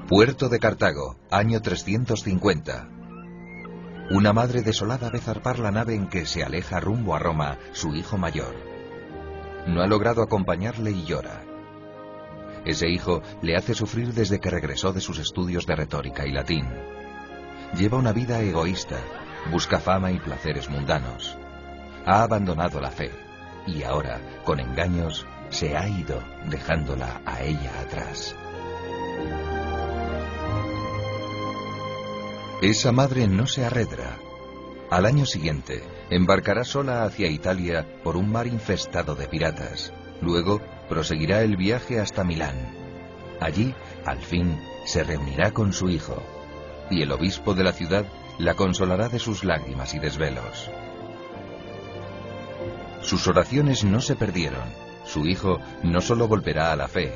Puerto de Cartago, año 350. Una madre desolada ve zarpar la nave en que se aleja rumbo a Roma su hijo mayor. No ha logrado acompañarle y llora. Ese hijo le hace sufrir desde que regresó de sus estudios de retórica y latín. Lleva una vida egoísta, busca fama y placeres mundanos. Ha abandonado la fe y ahora, con engaños, se ha ido dejándola a ella atrás. Esa madre no se arredra. Al año siguiente, embarcará sola hacia Italia por un mar infestado de piratas. Luego, proseguirá el viaje hasta Milán. Allí, al fin, se reunirá con su hijo, y el obispo de la ciudad la consolará de sus lágrimas y desvelos. Sus oraciones no se perdieron. Su hijo no solo volverá a la fe,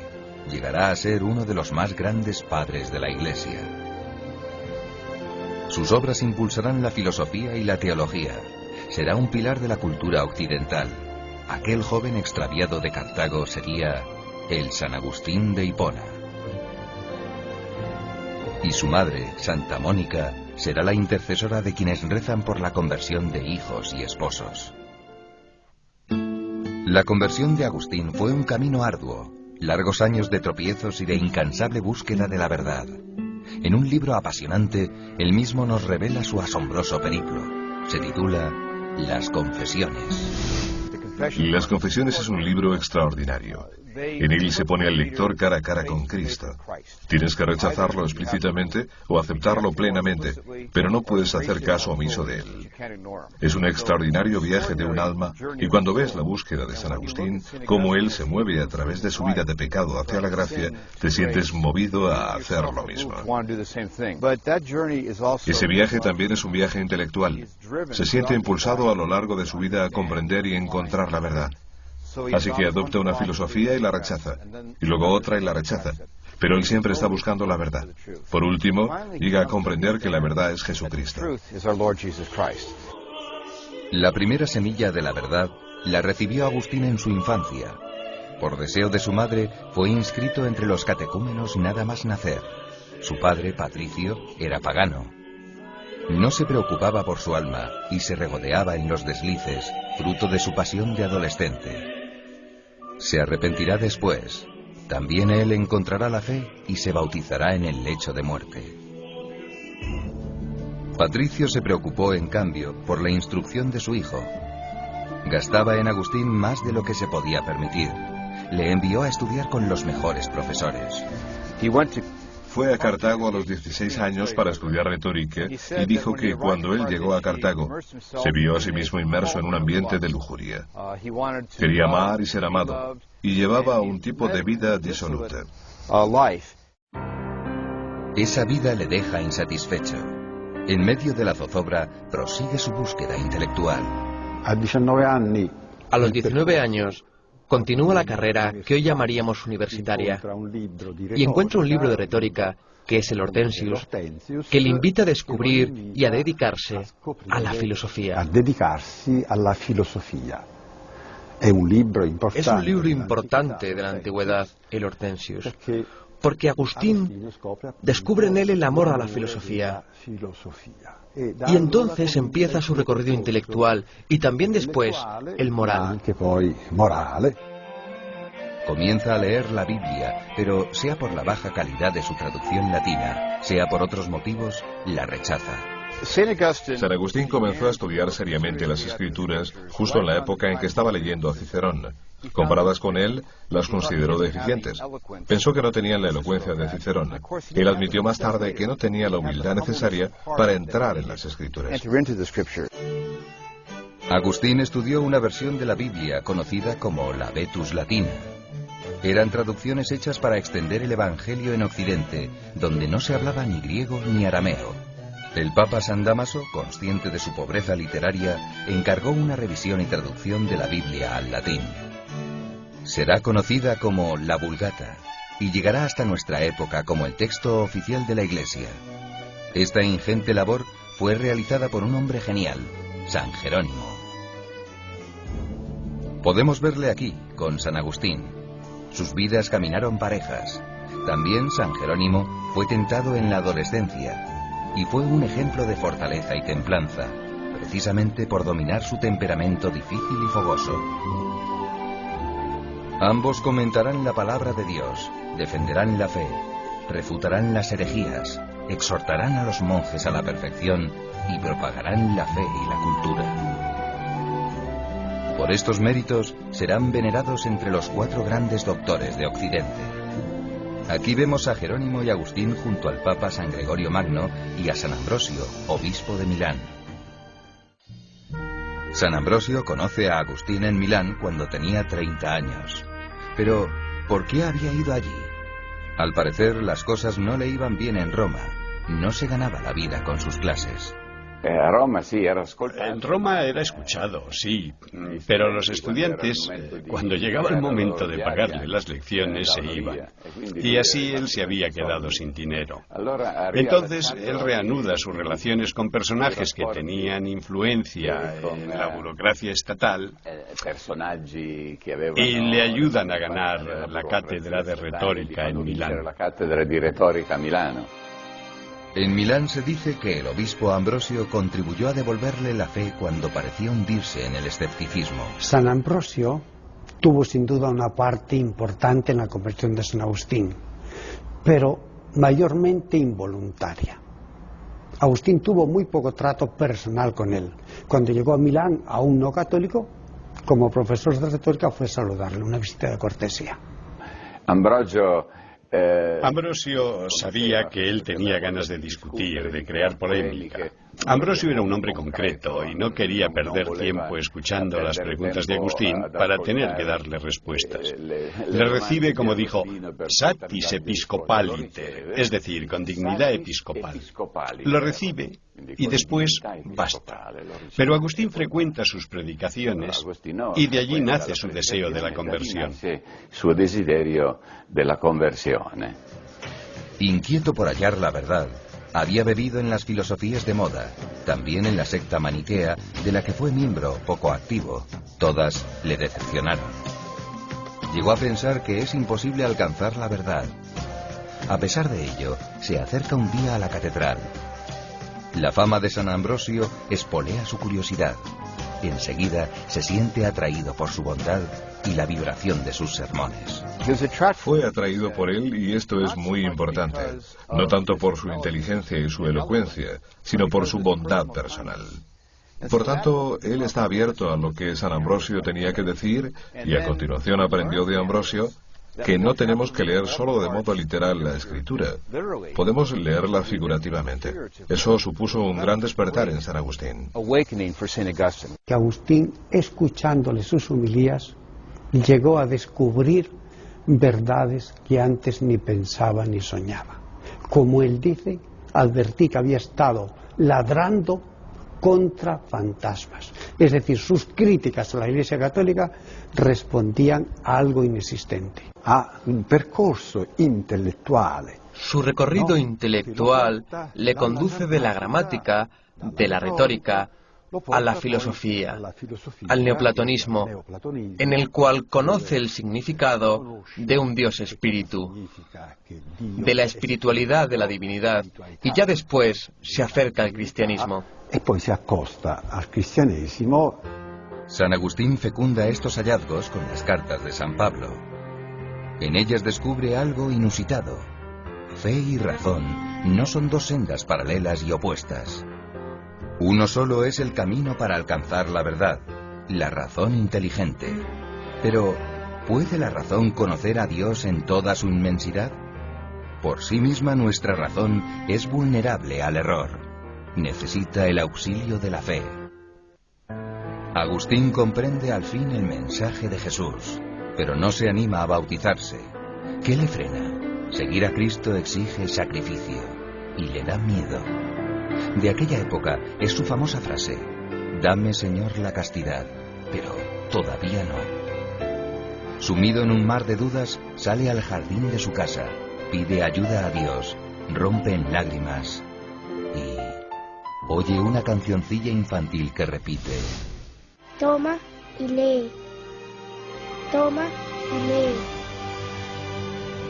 llegará a ser uno de los más grandes padres de la Iglesia. Sus obras impulsarán la filosofía y la teología. Será un pilar de la cultura occidental. Aquel joven extraviado de Cartago sería el San Agustín de Hipona. Y su madre, Santa Mónica, será la intercesora de quienes rezan por la conversión de hijos y esposos. La conversión de Agustín fue un camino arduo, largos años de tropiezos y de incansable búsqueda de la verdad. En un libro apasionante, él mismo nos revela su asombroso periplo. Se titula Las Confesiones. Las Confesiones es un libro extraordinario. En él se pone al lector cara a cara con Cristo. Tienes que rechazarlo explícitamente o aceptarlo plenamente, pero no puedes hacer caso omiso de él. Es un extraordinario viaje de un alma, y cuando ves la búsqueda de San Agustín, cómo él se mueve a través de su vida de pecado hacia la gracia, te sientes movido a hacer lo mismo. Ese viaje también es un viaje intelectual. Se siente impulsado a lo largo de su vida a comprender y encontrar la verdad. Así que adopta una filosofía y la rechaza, y luego otra y la rechaza. Pero él siempre está buscando la verdad. Por último, llega a comprender que la verdad es Jesucristo. La primera semilla de la verdad la recibió Agustín en su infancia. Por deseo de su madre, fue inscrito entre los catecúmenos nada más nacer. Su padre, Patricio, era pagano. No se preocupaba por su alma y se regodeaba en los deslices, fruto de su pasión de adolescente. Se arrepentirá después. También él encontrará la fe y se bautizará en el lecho de muerte. Patricio se preocupó, en cambio, por la instrucción de su hijo. Gastaba en Agustín más de lo que se podía permitir. Le envió a estudiar con los mejores profesores. Fue a Cartago a los 16 años para estudiar retórica y dijo que cuando él llegó a Cartago se vio a sí mismo inmerso en un ambiente de lujuria. Quería amar y ser amado, y llevaba un tipo de vida disoluta. Esa vida le deja insatisfecho. En medio de la zozobra, prosigue su búsqueda intelectual. A los 19 años, continúa la carrera que hoy llamaríamos universitaria y encuentra un libro de retórica, que es el Hortensius, que le invita a descubrir y a dedicarse a la filosofía. Es un libro importante de la antigüedad, el Hortensius, porque Agustín descubre en él el amor a la filosofía. Y entonces empieza su recorrido intelectual y también después el moral. Comienza a leer la Biblia, pero sea por la baja calidad de su traducción latina, sea por otros motivos, la rechaza. San Agustín comenzó a estudiar seriamente las Escrituras justo en la época en que estaba leyendo a Cicerón. Comparadas con él, las consideró deficientes. Pensó que no tenían la elocuencia de Cicerón. Él admitió más tarde que no tenía la humildad necesaria para entrar en las Escrituras. Agustín estudió una versión de la Biblia conocida como la Vetus Latina. Eran traducciones hechas para extender el Evangelio en Occidente, donde no se hablaba ni griego ni arameo. El Papa San Dámaso, consciente de su pobreza literaria, encargó una revisión y traducción de la Biblia al latín. Será conocida como la Vulgata y llegará hasta nuestra época como el texto oficial de la Iglesia. Esta ingente labor fue realizada por un hombre genial, San Jerónimo. Podemos verle aquí, con San Agustín. Sus vidas caminaron parejas. También San Jerónimo fue tentado en la adolescencia y fue un ejemplo de fortaleza y templanza, precisamente por dominar su temperamento difícil y fogoso. Ambos comentarán la palabra de Dios, defenderán la fe, refutarán las herejías, exhortarán a los monjes a la perfección y propagarán la fe y la cultura. Por estos méritos serán venerados entre los 4 grandes doctores de Occidente. Aquí vemos a Jerónimo y Agustín junto al Papa San Gregorio Magno y a San Ambrosio, obispo de Milán. San Ambrosio conoce a Agustín en Milán cuando tenía 30 años. Pero, ¿por qué había ido allí? Al parecer, las cosas no le iban bien en Roma. No se ganaba la vida con sus clases. En Roma era escuchado, sí, pero los estudiantes, cuando llegaba el momento de pagarle las lecciones, se iban. Y así él se había quedado sin dinero. Entonces, él reanuda sus relaciones con personajes que tenían influencia en la burocracia estatal y le ayudan a ganar la cátedra de retórica en Milán. En Milán se dice que el obispo Ambrosio contribuyó a devolverle la fe cuando parecía hundirse en el escepticismo. San Ambrosio tuvo sin duda una parte importante en la conversión de San Agustín, pero mayormente involuntaria. Agustín tuvo muy poco trato personal con él. Cuando llegó a Milán, aún no católico, como profesor de retórica fue a saludarle, una visita de cortesía. Ambrosio sabía que él tenía ganas de discutir, de crear polémica. Ambrosio era un hombre concreto y no quería perder tiempo escuchando las preguntas de Agustín para tener que darle respuestas. Le recibe, como dijo, satis episcopalite, es decir, con dignidad episcopal. Lo recibe y después basta. Pero Agustín frecuenta sus predicaciones y de allí nace su deseo de la conversión. Inquieto por hallar la verdad, había bebido en las filosofías de moda, también en la secta maniquea, de la que fue miembro poco activo. Todas le decepcionaron. Llegó a pensar que es imposible alcanzar la verdad. A pesar de ello, se acerca un día a la catedral. La fama de San Ambrosio espolea su curiosidad. Enseguida se siente atraído por su bondad y la vibración de sus sermones. Fue atraído por él, y esto es muy importante, no tanto por su inteligencia y su elocuencia, sino por su bondad personal. Por tanto, él está abierto a lo que San Ambrosio tenía que decir, y a continuación aprendió de Ambrosio que no tenemos que leer solo de modo literal la Escritura. Podemos leerla figurativamente. Eso supuso un gran despertar en San Agustín. Que Agustín, escuchándole sus homilías, llegó a descubrir verdades que antes ni pensaba ni soñaba. Como él dice, advertí que había estado ladrando contra fantasmas. Es decir, sus críticas a la Iglesia Católica respondían a algo inexistente. A un percorso intelectuale. Su recorrido intelectual le conduce de la gramática, de la retórica, a la filosofía, al neoplatonismo, en el cual conoce el significado de un Dios espíritu, de la espiritualidad de la divinidad, y ya después se acerca al cristianismo. Y poi se acosta al cristianesimo. San Agustín fecunda estos hallazgos con las cartas de San Pablo. En ellas descubre algo inusitado. Fe y razón no son dos sendas paralelas y opuestas. Uno solo es el camino para alcanzar la verdad, la razón inteligente. Pero, ¿puede la razón conocer a Dios en toda su inmensidad? Por sí misma nuestra razón es vulnerable al error. Necesita el auxilio de la fe. Agustín comprende al fin el mensaje de Jesús, pero no se anima a bautizarse. ¿Qué le frena? Seguir a Cristo exige sacrificio y le da miedo. De aquella época es su famosa frase: «Dame, Señor, la castidad, pero todavía no». Sumido en un mar de dudas, sale al jardín de su casa, pide ayuda a Dios, rompe en lágrimas y oye una cancioncilla infantil que repite: Toma y lee. Toma y lee.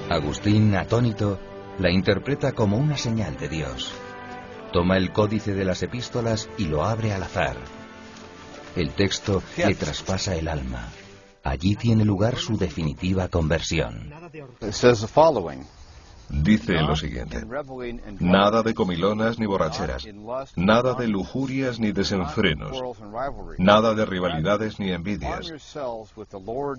Agustín, atónito, la interpreta como una señal de Dios. Toma el códice de las epístolas y lo abre al azar. El texto le traspasa el alma. Allí tiene lugar su definitiva conversión. Dice lo siguiente: nada de comilonas ni borracheras, nada de lujurias ni desenfrenos, nada de rivalidades ni envidias.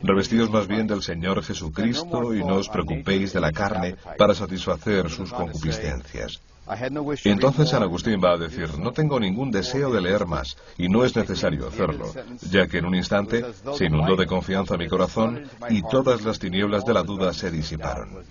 Revestíos más bien del Señor Jesucristo y no os preocupéis de la carne para satisfacer sus concupiscencias. Y entonces San Agustín va a decir: no tengo ningún deseo de leer más, y no es necesario hacerlo, ya que en un instante se inundó de confianza mi corazón y todas las tinieblas de la duda se disiparon.